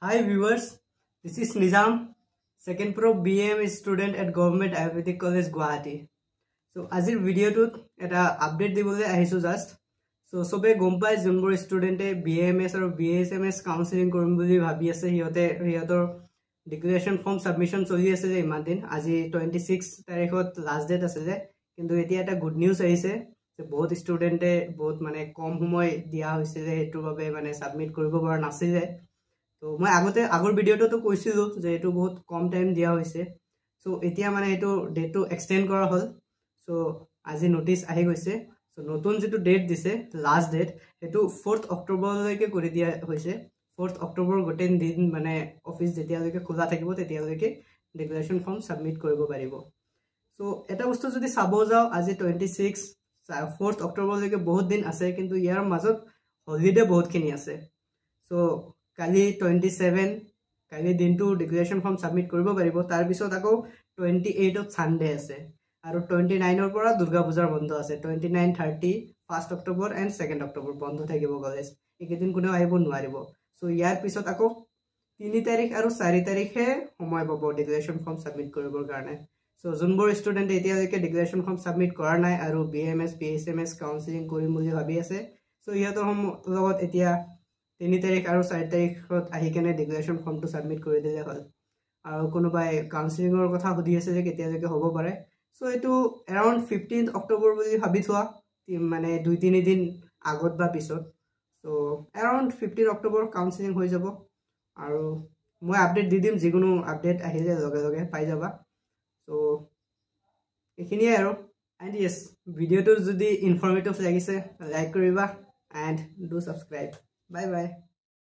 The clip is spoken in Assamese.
Hi viewers, this is Nizam, second pro BAM student at Government Ayurvedic College Guwahati. So আজিৰ ভিডিওটোত এটা আপডেট দিবলৈ আহিছো জাস্ট সো সবে গম পাই যোনবোৰ ষ্টুডেন্টে BAMS আৰু BASMS কাউন্সেলিং কৰিম বুলি ভাবি আছে হিয়তৰ ডিক্লেৰেশ্যন ফৰ্ম সাবমিশন চলি আছে যে ইমান দিন আজি 26 তাৰিখত লাষ্ট ডেট আছে যে কিন্তু এতিয়া এটা গুড নিউজ আহিছে যে বহুত ষ্টুডেন্টে বহুত মানে কম সময় দিয়া হৈছে যে হেতুৰ বাবে মানে সাবমিট কৰিব পৰা নাছিল তো মই আগৰ ভিডিওটো কৈছিলো যে এটো বহুত কম টাইম দিয়া হৈছে সো এতিয়া মানে এটো ডেটটো এক্সটেন্ড কৰা হল সো আজি নোটিস আহি গৈছে সো নতুন যেটো ডেট দিছে লাষ্ট ডেট এটো 4th অক্টোবৰ লৈকে কৰি দিয়া হৈছে 4th অক্টোবৰ গোটেই দিন মানে অফিস যেতিয়া লৈকে খোলা থাকিব তেতিয়া লৈকে ডিক্লেৰেশ্যন ফৰ্ম সাবমিট কৰিব পাৰিব সো এটা বস্তু যদি চাব যাও আজি 26 4th অক্টোবৰ লৈকে বহুত দিন আছে কিন্তু ইয়াৰ মাজত হলিডে বহুত খিনি আছে সো কালি 27 কালি দিনটো ডিক্লেৰেশ্যন ফৰ্ম সাবমিট কৰিব পাৰিব তাৰ পিছত আকৌ 28 ত সানডে আছে আৰু 29 ৰ পৰা দুৰ্গা পূজাৰ বন্ধ আছে 29 30 1st October and 2nd October বন্ধ থাকিব কলেজ একেদিন কোনো আহিব নোৱাৰিব সো ইয়াৰ পিছত আকৌ 3 তাৰিখ আৰু 4 তাৰিখে সময় পাব ডিক্লেৰেশ্যন ফৰ্ম সাবমিট কৰিবৰ কাৰণে সো যোনবোৰ ষ্টুডেন্ট এতিয়ালৈকে ডিক্লেৰেশ্যন ফৰ্ম সাবমিট কৰা নাই আৰু BAMS BASMS কাউন্সেলিং কৰিম বুলি ভাবি আছে সো ইহঁতৰ লগত এতিয়া 3 তাৰিখ আৰু 4 তাৰিখত আহি কেনে ডিক্লেৰেশ্যন ফৰ্মটো সাবমিট কৰি দিলে হ'ল আৰু কোনোবাই কাউন্সেলিংৰ কথা সুধি আছে যে কেতিয়ালৈকে হ'ব পাৰে সো এটো around 15th অক্টোবৰ বুলি ভাবি থোৱা মানে 2-3 দিন আগত বা পিছত সো around 15 অক্টোবৰ কাউন্সেলিং হৈ যাব আৰু মই আপডেট দি দিম যিকোনো আপডেট আহিলে লগে লগে পাই যাবা সো এখিনিয়ে আৰু and yes ভিডিওটো যদি ইনফৰমেটিভ লাগিছে লাইক কৰিবা and do subscribe bye bye